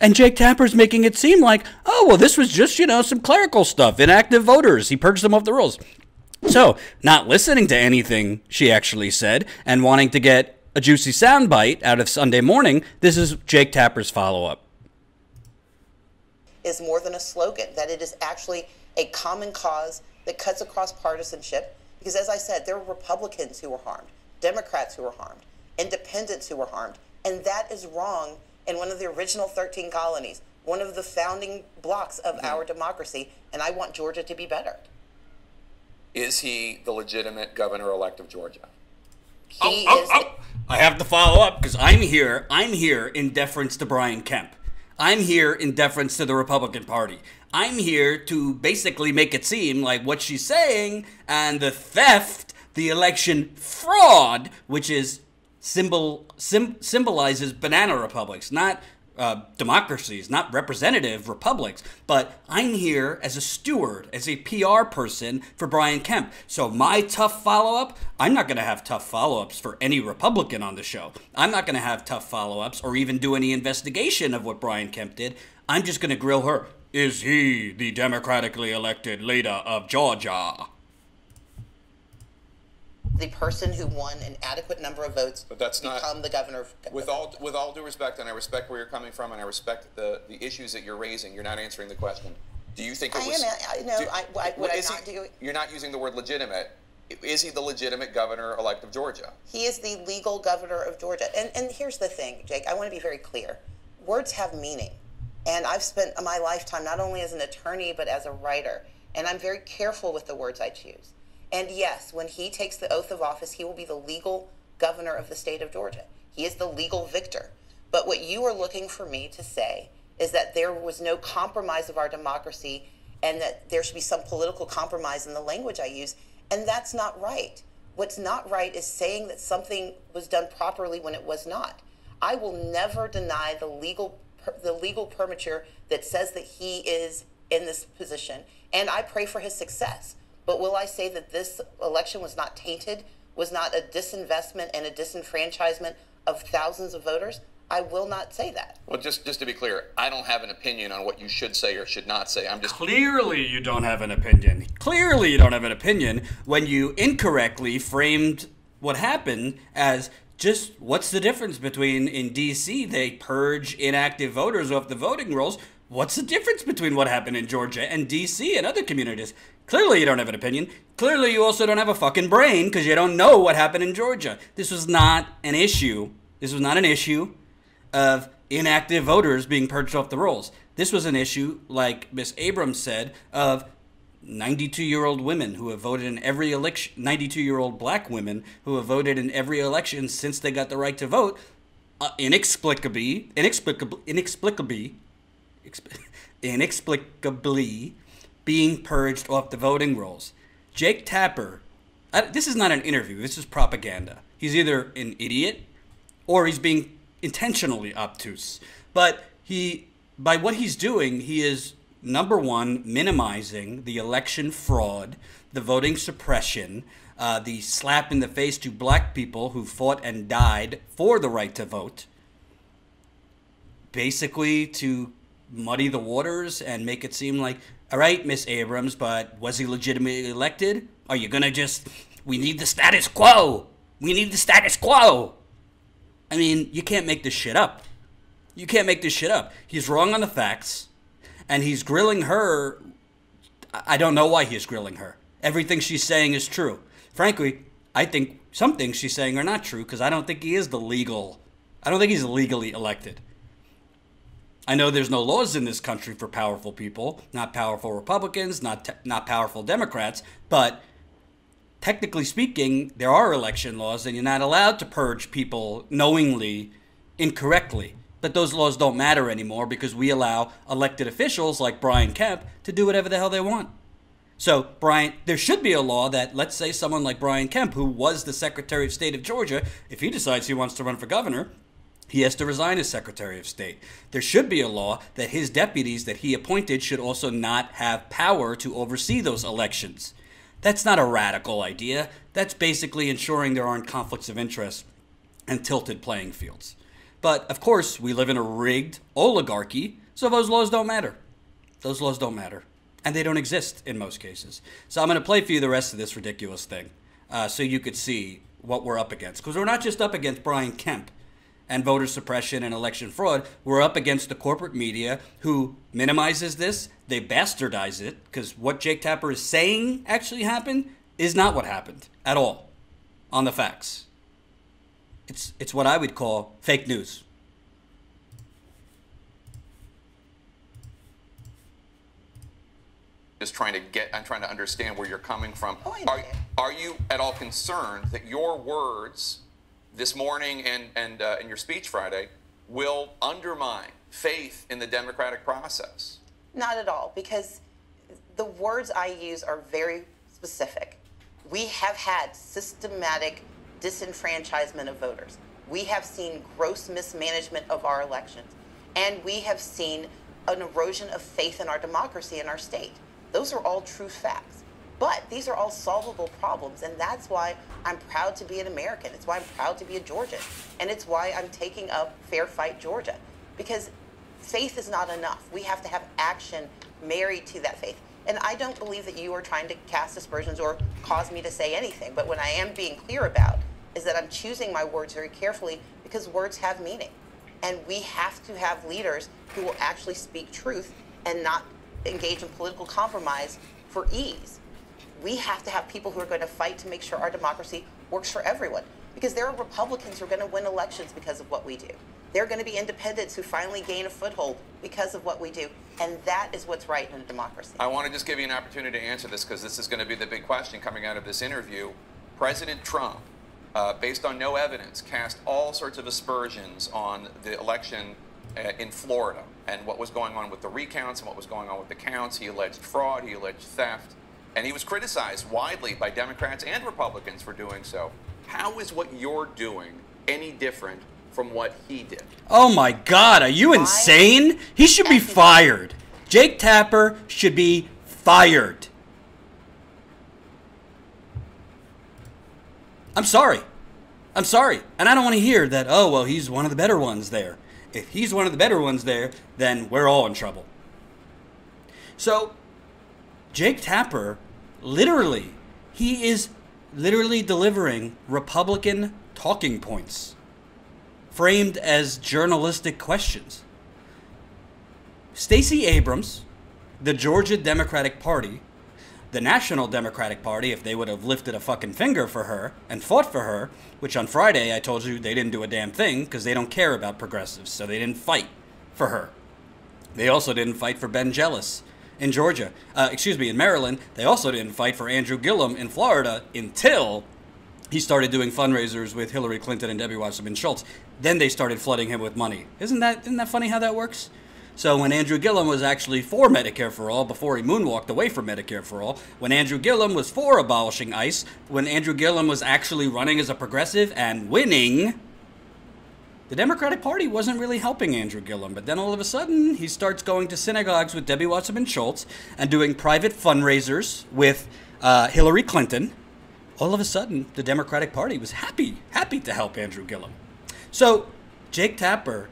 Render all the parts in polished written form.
And Jake Tapper's making it seem like, oh, well, this was just, some clerical stuff, inactive voters. He purged them off the rolls. So, not listening to anything she actually said and wanting to get a juicy soundbite out of Sunday Morning, this is Jake Tapper's follow-up. Is more than a slogan, that it is actually a common cause that cuts across partisanship. Because as I said, there were Republicans who were harmed, Democrats who were harmed, independents who were harmed, and that is wrong in one of the original 13 colonies, one of the founding blocks of our democracy, and I want Georgia to be better. Is he the legitimate governor-elect of Georgia? I have to follow up because I'm here in deference to Brian Kemp. I'm here in deference to the Republican Party. I'm here to basically make it seem like what she's saying and the theft, the election fraud, which is symbolizes banana republics, not democracies, not representative republics. But I'm here as a steward, as a PR person for Brian Kemp. So my tough follow-up, I'm not going to have tough follow-ups for any Republican on the show. I'm not going to have tough follow-ups or even do any investigation of what Brian Kemp did. I'm just going to grill her. Is he the democratically elected leader of Georgia? The person who won an adequate number of votes but that's become the governor of with all due respect, and I respect where you're coming from, and I respect the issues that you're raising. You're not answering the question. Do you think it was? You're not using the word legitimate. Is he the legitimate governor-elect of Georgia? He is the legal governor of Georgia. And here's the thing, Jake. I want to be very clear. Words have meaning, and I've spent my lifetime not only as an attorney but as a writer, and I'm very careful with the words I choose. And yes, when he takes the oath of office, he will be the legal governor of the state of Georgia. He is the legal victor. But what you are looking for me to say is that there was no compromise of our democracy and that there should be some political compromise in the language I use. And that's not right. What's not right is saying that something was done properly when it was not. I will never deny the legal permature that says that he is in this position. And I pray for his success. But will I say that this election was not tainted, was not a disinvestment and a disenfranchisement of thousands of voters? I will not say that. Well, just to be clear, I don't have an opinion on what you should say or should not say. I'm just... Clearly you don't have an opinion. Clearly you don't have an opinion when you incorrectly framed what happened as just what's the difference between in D.C. they purge inactive voters off the voting rolls. What's the difference between what happened in Georgia and D.C. and other communities? Clearly you don't have an opinion. Clearly you also don't have a fucking brain because you don't know what happened in Georgia. This was not an issue. This was not an issue of inactive voters being purged off the rolls. This was an issue, like Ms. Abrams said, of 92-year-old women who have voted in every election, 92-year-old black women who have voted in every election since they got the right to vote, inexplicably being purged off the voting rolls. Jake Tapper, this is not an interview, this is propaganda. He's either an idiot or he's being intentionally obtuse. But by what he's doing, he is, number one, minimizing the election fraud, the voting suppression, the slap in the face to black people who fought and died for the right to vote, basically to muddy the waters and make it seem like, all right, Miss Abrams, but was he legitimately elected? Are you going to just, we need the status quo. We need the status quo. I mean, you can't make this shit up. You can't make this shit up. He's wrong on the facts, and he's grilling her. I don't know why he's grilling her. Everything she's saying is true. Frankly, I think some things she's saying are not true because I don't think he is I don't think he's legally elected. I know there's no laws in this country for powerful people, not powerful Republicans, not powerful Democrats, but technically speaking, there are election laws and you're not allowed to purge people knowingly, incorrectly. But those laws don't matter anymore because we allow elected officials like Brian Kemp to do whatever the hell they want. So, Brian, there should be a law that, let's say someone like Brian Kemp, who was the Secretary of State of Georgia, if he decides he wants to run for governor, he has to resign as Secretary of State. There should be a law that his deputies that he appointed should also not have power to oversee those elections. That's not a radical idea. That's basically ensuring there aren't conflicts of interest and tilted playing fields. But, of course, we live in a rigged oligarchy, so those laws don't matter. Those laws don't matter. And they don't exist in most cases. So I'm going to play for you the rest of this ridiculous thing so you could see what we're up against. Because we're not just up against Brian Kemp and voter suppression and election fraud. We're up against the corporate media who minimizes this. They bastardize it because what Jake Tapper is saying actually happened is not what happened at all on the facts. It's what I would call fake news. Just trying to understand where you're coming from. Oh, Are you at all concerned that your words this morning and in your speech Friday will undermine faith in the democratic process? Not at all, because the words I use are very specific. We have had systematic disenfranchisement of voters. We have seen gross mismanagement of our elections. And we have seen an erosion of faith in our democracy in our state. Those are all true facts. But these are all solvable problems, and that's why I'm proud to be an American. It's why I'm proud to be a Georgian. And it's why I'm taking up Fair Fight Georgia. Because faith is not enough. We have to have action married to that faith. And I don't believe that you are trying to cast aspersions or cause me to say anything. But what I am being clear about is that I'm choosing my words very carefully because words have meaning. And we have to have leaders who will actually speak truth and not engage in political compromise for ease. We have to have people who are going to fight to make sure our democracy works for everyone. Because there are Republicans who are going to win elections because of what we do. There are going to be independents who finally gain a foothold because of what we do. And that is what's right in a democracy. I want to just give you an opportunity to answer this because this is going to be the big question coming out of this interview. President Trump, based on no evidence, cast all sorts of aspersions on the election in Florida and what was going on with the recounts and what was going on with the counts. He alleged fraud, he alleged theft, and he was criticized widely by Democrats and Republicans for doing so. How is what you're doing any different from what he did? Oh my God, are you insane? He should be fired. Jake Tapper should be fired. I'm sorry. I'm sorry. And I don't want to hear that, oh, well, he's one of the better ones there. If he's one of the better ones there, then we're all in trouble. So, Jake Tapper, he is literally delivering Republican talking points framed as journalistic questions. Stacey Abrams, the Georgia Democratic Party, the National Democratic Party, if they would have lifted a fucking finger for her and fought for her, which on Friday I told you they didn't do a damn thing because they don't care about progressives, so they didn't fight for her. They also didn't fight for Ben Jealous in Georgia. In Maryland. They also didn't fight for Andrew Gillum in Florida until he started doing fundraisers with Hillary Clinton and Debbie Wasserman Schultz. Then they started flooding him with money. Isn't that funny how that works? So when Andrew Gillum was actually for Medicare for All, before he moonwalked away from Medicare for All, when Andrew Gillum was for abolishing ICE, when Andrew Gillum was actually running as a progressive and winning, the Democratic Party wasn't really helping Andrew Gillum. But then all of a sudden, he starts going to synagogues with Debbie Wasserman Schultz and doing private fundraisers with Hillary Clinton. All of a sudden, the Democratic Party was happy to help Andrew Gillum. So Jake Tapper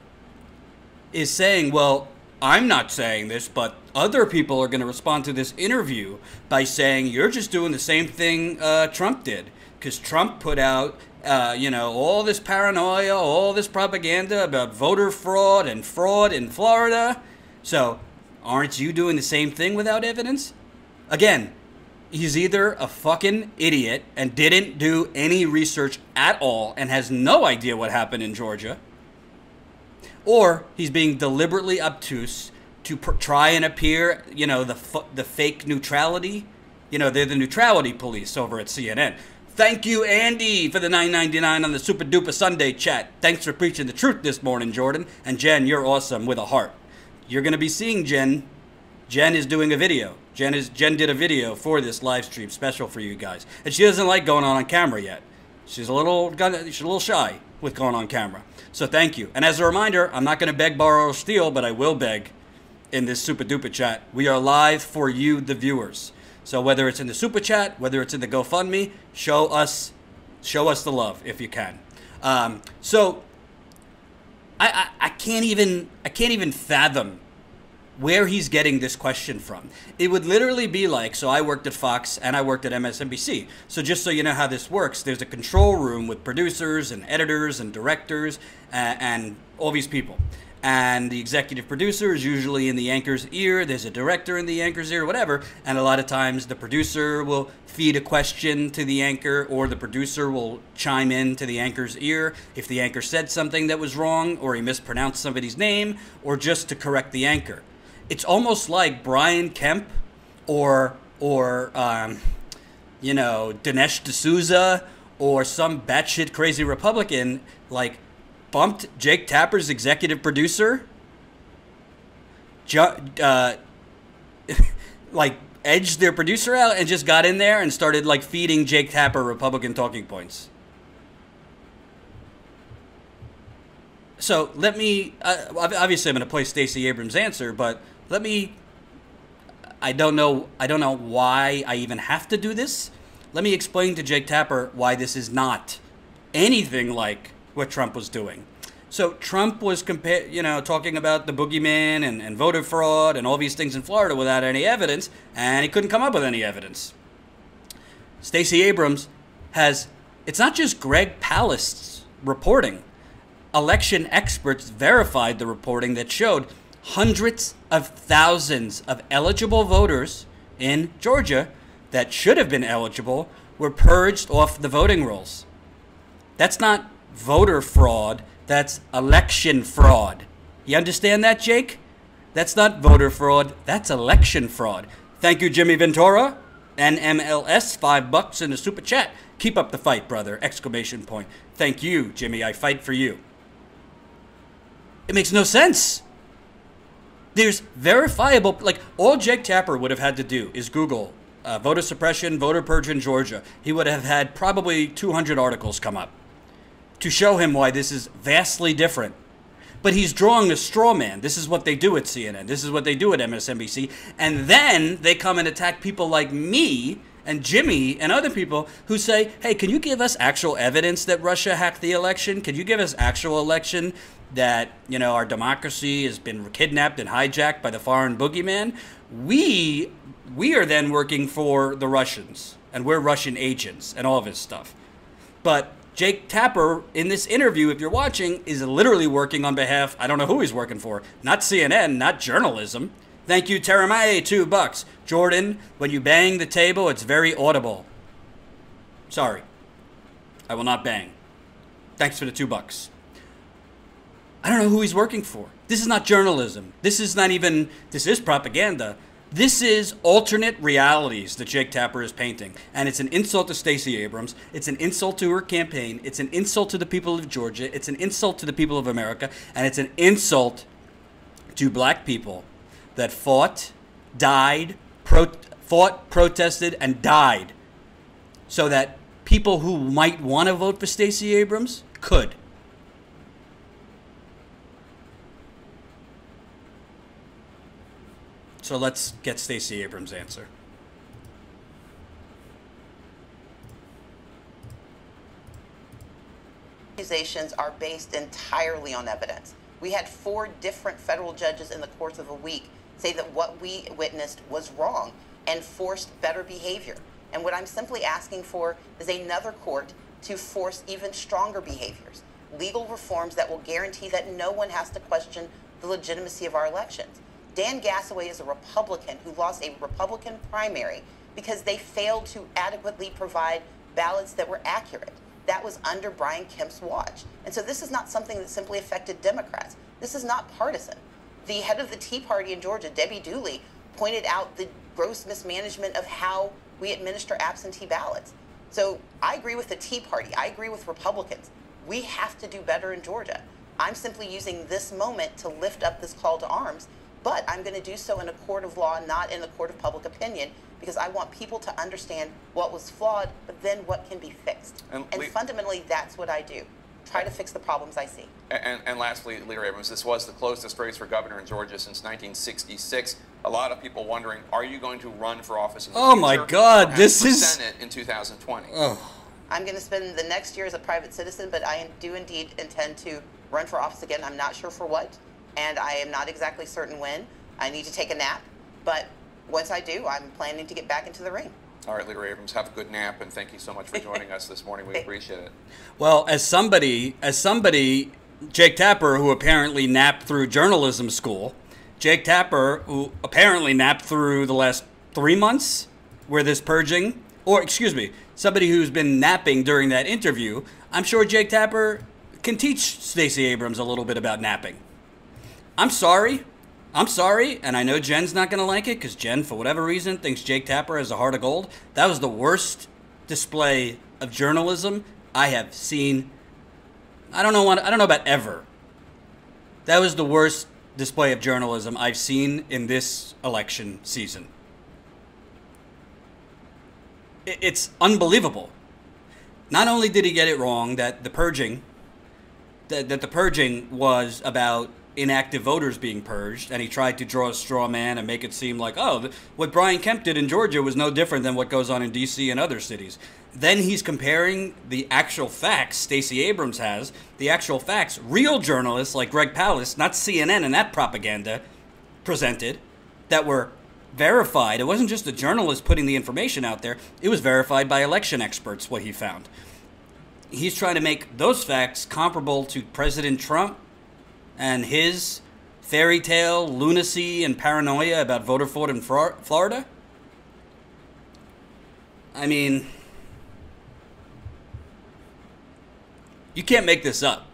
is saying, well, I'm not saying this, but other people are going to respond to this interview by saying you're just doing the same thing Trump did. Because Trump put out, all this paranoia, all this propaganda about voter fraud in Florida. So aren't you doing the same thing without evidence? Again, he's either a fucking idiot and didn't do any research at all and has no idea what happened in Georgia, or he's being deliberately obtuse to try and appear, the fake neutrality. They're the neutrality police over at CNN. Thank you, Andy, for the $9.99 on the Super Duper Sunday chat. Thanks for preaching the truth this morning, Jordan. And Jen, you're awesome with a heart. You're going to be seeing Jen. Jen is doing a video. Jen did a video for this live stream special for you guys. And she doesn't like going on camera yet. She's a little shy with going on camera. So thank you. And as a reminder, I'm not going to beg, borrow, or steal, but I will beg in this Super Duper chat. We are live for you, the viewers. So whether it's in the Super Chat, whether it's in the GoFundMe, show us the love if you can. So I can't even fathom where he's getting this question from. It would literally be like, so I worked at Fox and I worked at MSNBC. So just so you know how this works, there's a control room with producers and editors and directors and all these people. And the executive producer is usually in the anchor's ear. There's a director in the anchor's ear, whatever. And a lot of times the producer will feed a question to the anchor, or the producer will chime in to the anchor's ear if the anchor said something that was wrong, or he mispronounced somebody's name, or just to correct the anchor. It's almost like Brian Kemp or Dinesh D'Souza or some batshit crazy Republican, like, bumped Jake Tapper's executive producer, like, edged their producer out and just got in there and started, like, feeding Jake Tapper Republican talking points. So let me, obviously I'm going to play Stacey Abrams' answer, but let me, I don't know why I even have to do this. Let me explain to Jake Tapper why this is not anything like what Trump was doing. So Trump was talking about the boogeyman and voter fraud and all these things in Florida without any evidence, and he couldn't come up with any evidence. Stacey Abrams has, it's not just Greg Palast's reporting. Election experts verified the reporting that showed hundreds of thousands of eligible voters in Georgia that should have been eligible were purged off the voting rolls. That's not voter fraud, that's election fraud. You understand that, Jake? That's not voter fraud, that's election fraud. Thank you, Jimmy Ventura. NMLS, $5 in the super chat. Keep up the fight, brother! Exclamation point. Thank you, Jimmy. I fight for you. It makes no sense. There's verifiable, like, all Jake Tapper would have had to do is Google voter suppression, voter purge in Georgia. He would have had probably 200 articles come up to show him why this is vastly different. But he's drawing a straw man. This is what they do at CNN. This is what they do at MSNBC. And then they come and attack people like me and Jimmy and other people who say, hey, can you give us actual evidence that Russia hacked the election? Can you give us actual election that, our democracy has been kidnapped and hijacked by the foreign boogeyman? We are then working for the Russians, and we're Russian agents and all of this stuff. But Jake Tapper, in this interview, if you're watching, is literally working on behalf, I don't know who he's working for, not CNN, not journalism. Thank you, Teramae, $2. Jordan, when you bang the table, it's very audible. Sorry. I will not bang. Thanks for the $2. I don't know who he's working for. This is not journalism. This is propaganda. This is alternate realities that Jake Tapper is painting. And it's an insult to Stacey Abrams. It's an insult to her campaign. It's an insult to the people of Georgia. It's an insult to the people of America. And it's an insult to black people that fought, protested, and died so that people who might want to vote for Stacey Abrams could. So let's get Stacey Abrams' answer. Accusations are based entirely on evidence. We had 4 different federal judges in the course of a week say that what we witnessed was wrong and forced better behavior. And what I'm simply asking for is another court to force even stronger behaviors, legal reforms that will guarantee that no one has to question the legitimacy of our elections. Dan Gassaway is a Republican who lost a Republican primary because they failed to adequately provide ballots that were accurate. That was under Brian Kemp's watch. And so this is not something that simply affected Democrats. This is not partisan. The head of the Tea Party in Georgia, Debbie Dooley, pointed out the gross mismanagement of how we administer absentee ballots. So I agree with the Tea Party. I agree with Republicans. We have to do better in Georgia. I'm simply using this moment to lift up this call to arms, but I'm going to do so in a court of law, not in a court of public opinion, because I want people to understand what was flawed, but then what can be fixed. And fundamentally, that's what I do. Try to fix the problems I see. And lastly, Leader Abrams, this was the closest race for governor in Georgia since 1966. A lot of people wondering, are you going to run for office in the future? Oh my God, this is Senate in 2020. I'm going to spend the next year as a private citizen, but I do indeed intend to run for office again. I'm not sure for what, and I am not exactly certain when. I need to take a nap, but once I do, I'm planning to get back into the ring. All right, Leader Abrams, have a good nap, and thank you so much for joining us this morning. We appreciate it. Well, as somebody, Jake Tapper, who apparently napped through journalism school, Jake Tapper, who apparently napped through the last 3 months where this purging, or excuse me, somebody who's been napping during that interview, I'm sure Jake Tapper can teach Stacey Abrams a little bit about napping. I'm sorry, and I know Jen's not going to like it because Jen, for whatever reason, thinks Jake Tapper has a heart of gold. That was the worst display of journalism I have seen. I don't know about ever. That was the worst display of journalism I've seen in this election season. It's unbelievable. Not only did he get it wrong that the purging was about inactive voters being purged, and he tried to draw a straw man and make it seem like, what Brian Kemp did in Georgia was no different than what goes on in D.C. and other cities. Then he's comparing the actual facts Stacey Abrams has, the actual facts, real journalists like Greg Palast, not CNN and that propaganda, presented, that were verified. It wasn't just a journalist putting the information out there. It was verified by election experts, what he found. He's trying to make those facts comparable to President Trump and his fairy tale lunacy and paranoia about voter fraud in Florida. I mean, you can't make this up.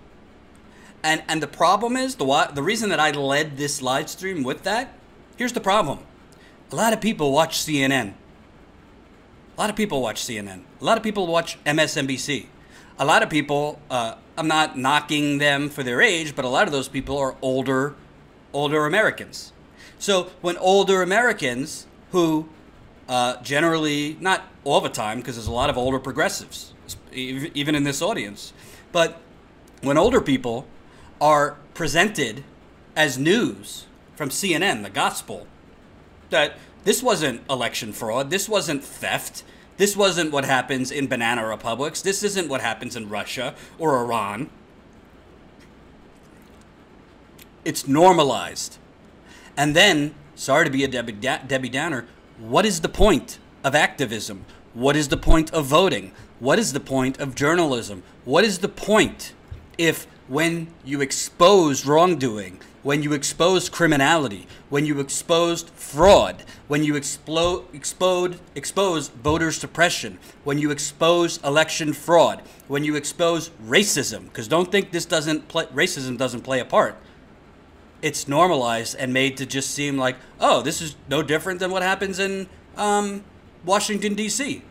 And the problem is, the reason that I led this live stream with that, here's the problem. A lot of people watch CNN. A lot of people watch CNN. A lot of people watch MSNBC. A lot of people, I'm not knocking them for their age, but a lot of those people are older Americans. So when older Americans who generally, not all the time, because there's a lot of older progressives, even in this audience, but when older people are presented as news from CNN, the gospel, that this wasn't election fraud, this wasn't theft, this wasn't what happens in banana republics, this isn't what happens in Russia or Iran. It's normalized. And then, sorry to be a Debbie Downer, what is the point of activism? What is the point of voting? What is the point of journalism? What is the point if when you expose wrongdoing, when you expose criminality, when you exposed fraud, when you expose voter suppression, when you expose election fraud, when you expose racism, because don't think racism doesn't play a part. It's normalized and made to just seem like, oh, this is no different than what happens in Washington, D.C.